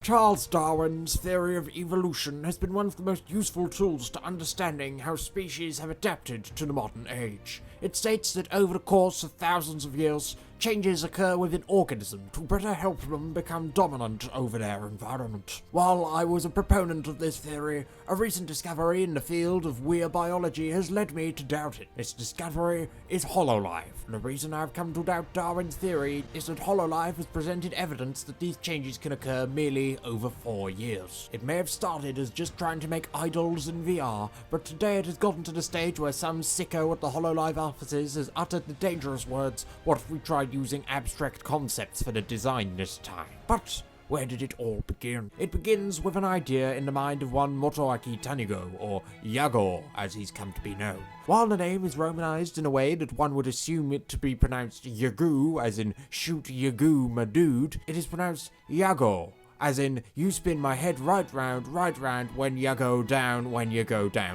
Charles Darwin's theory of evolution has been one of the most useful tools to understanding how species have adapted to the modern age. It states that over the course of thousands of years, changes occur within organisms to better help them become dominant over their environment. While I was a proponent of this theory, a recent discovery in the field of weird biology has led me to doubt it. This discovery is Hololive. The reason I've come to doubt Darwin's theory is that Hololive has presented evidence that these changes can occur merely over 4 years. It may have started as just trying to make idols in VR, but today it has gotten to the stage where some sicko at the Hololive offices has uttered the dangerous words, "What if we tried using abstract concepts for the design this time?" But where did it all begin? It begins with an idea in the mind of one Motoaki Tanigo, or Yago, as he's come to be known. While the name is romanized in a way that one would assume it to be pronounced Yagu, as in shoot Yagu my dude, it is pronounced Yago, as in, you spin my head right round when you go down,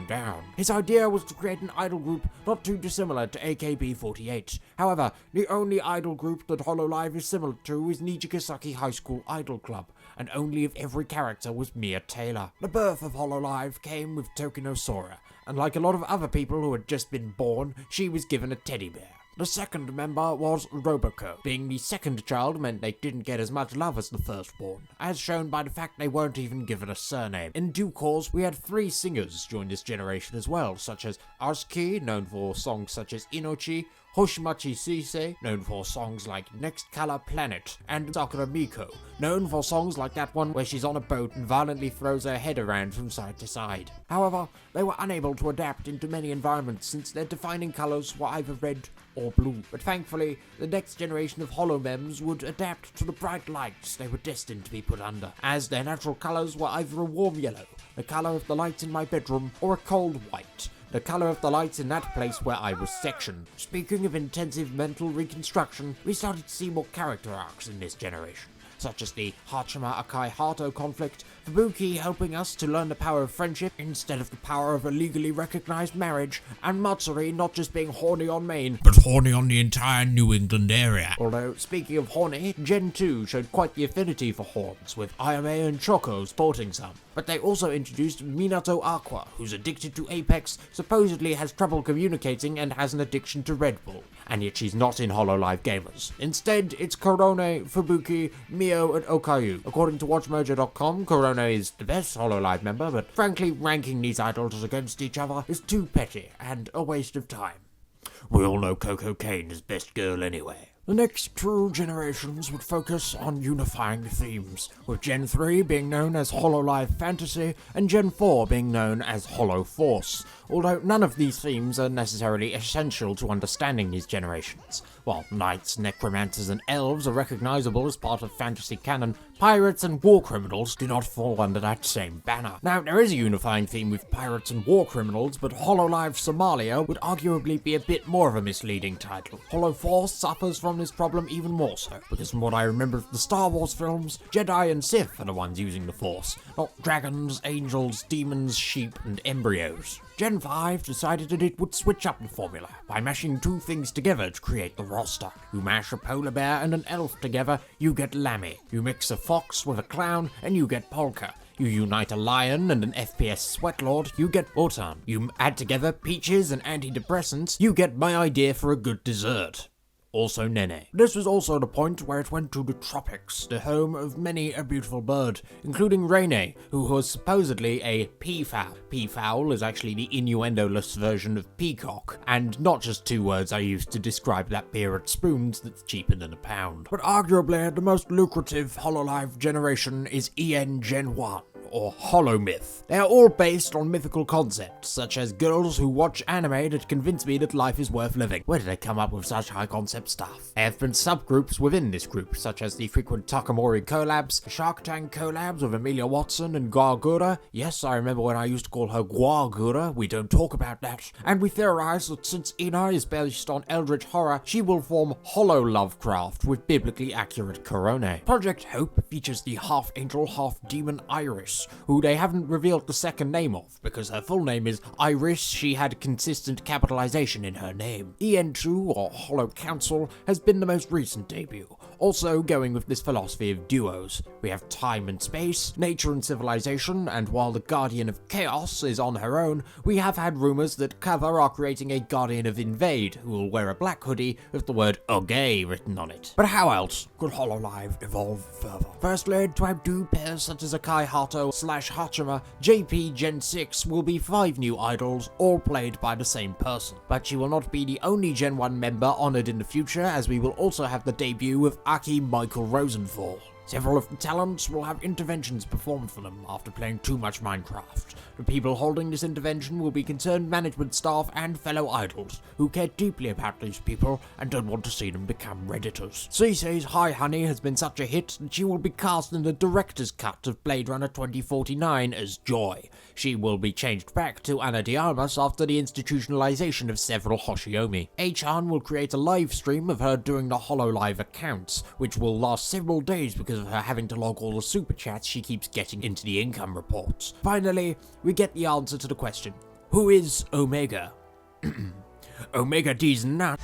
down. His idea was to create an idol group not too dissimilar to AKB48. However, the only idol group that Hololive is similar to is Nijigasaki High School Idol Club, and only if every character was Mia Taylor. The birth of Hololive came with Tokinosora, and like a lot of other people who had just been born, she was given a teddy bear. The second member was Roboco. Being the second child meant they didn't get as much love as the firstborn, as shown by the fact they weren't even given a surname. In due course, we had 3 singers join this generation as well, such as Azuki, known for songs such as Inochi, Hoshimachi Sise, known for songs like Next Color Planet, and Sakura Miko, known for songs like that one where she's on a boat and violently throws her head around from side to side. However, they were unable to adapt into many environments since their defining colors were either red or blue. But thankfully, the next generation of Holomems would adapt to the bright lights they were destined to be put under, as their natural colors were either a warm yellow, the color of the lights in my bedroom, or a cold white, the color of the lights in that place where I was sectioned. Speaking of intensive mental reconstruction, we started to see more character arcs in this generation, such as the Hachima Akai Hato conflict, Fubuki helping us to learn the power of friendship instead of the power of a legally recognized marriage, and Matsuri not just being horny on Maine, but horny on the entire New England area. Although, speaking of horny, Gen 2 showed quite the affinity for horns, with Ayame and Choco sporting some. But they also introduced Minato Aqua, who's addicted to Apex, supposedly has trouble communicating, and has an addiction to Red Bull. And yet she's not in Hololive Gamers. Instead, it's Korone, Fubuki, Mio, and Okayu. According to WatchMojo.com, Korone is the best Hololive member, but frankly, ranking these idols against each other is too petty and a waste of time. We all know Coco Kane is best girl anyway. The next 2 generations would focus on unifying themes, with Gen 3 being known as Hololive Fantasy and Gen 4 being known as Holo Force, although none of these themes are necessarily essential to understanding these generations. While knights, necromancers, and elves are recognizable as part of fantasy canon, pirates and war criminals do not fall under that same banner. Now, there is a unifying theme with pirates and war criminals, but Hololive Somalia would arguably be a bit more of a misleading title. Holo Force suffers from this problem even more so, because from what I remember of the Star Wars films, Jedi and Sith are the ones using the Force, not dragons, angels, demons, sheep, and embryos. Gen 5 decided that it would switch up the formula by mashing 2 things together to create the roster. You mash a polar bear and an elf together, you get Lammy. You mix a fox with a clown, and you get Polka. You unite a lion and an FPS sweatlord, you get Botan. You add together peaches and antidepressants, you get my idea for a good dessert. Also Nene. This was also the point where it went to the tropics, the home of many a beautiful bird, including Rene, who was supposedly a peafowl. Peafowl is actually the innuendo-less version of peacock, and not just 2 words I used to describe that beer at Spoons that's cheaper than a pound. But arguably, the most lucrative Hololive generation is EN Gen 1. Or Holomyth. They are all based on mythical concepts, such as girls who watch anime that convince me that life is worth living. Where did they come up with such high concept stuff? There have been subgroups within this group, such as the frequent Takamori collabs, Shark Tank collabs with Emilia Watson and Gargura. Yes, I remember when I used to call her Guagura, we don't talk about that. And we theorize that since Ina is based on eldritch horror, she will form Holo Lovecraft with biblically accurate Korone. Project Hope features the half-angel, half-demon Iris, who they haven't revealed the second name of, because her full name is Iris. She had consistent capitalization in her name. EN2, or Holo Council, has been the most recent debut. Also going with this philosophy of duos. We have time and space, nature and civilization, and while the Guardian of Chaos is on her own, we have had rumors that Cover are creating a Guardian of Invade, who will wear a black hoodie with the word "Okay" written on it. But how else could Hololive evolve further? Firstly, to outdo pairs such as Akai Hato / Hachima, JP Gen 6 will be 5 new idols, all played by the same person. But she will not be the only Gen 1 member honoured in the future, as we will also have the debut of Aki Michael Rosenthal. Several of the talents will have interventions performed for them after playing too much Minecraft. The people holding this intervention will be concerned management staff and fellow idols, who care deeply about these people and don't want to see them become Redditors. Cece's Hi Honey has been such a hit that she will be cast in the director's cut of Blade Runner 2049 as Joy. She will be changed back to Ana de Armas after the institutionalization of several Hoshiomi. A-chan will create a live stream of her doing the Hololive accounts, which will last several days because of her having to log all the super chats she keeps getting into the income reports. Finally, we get the answer to the question, who is Omega? Omega D's nut.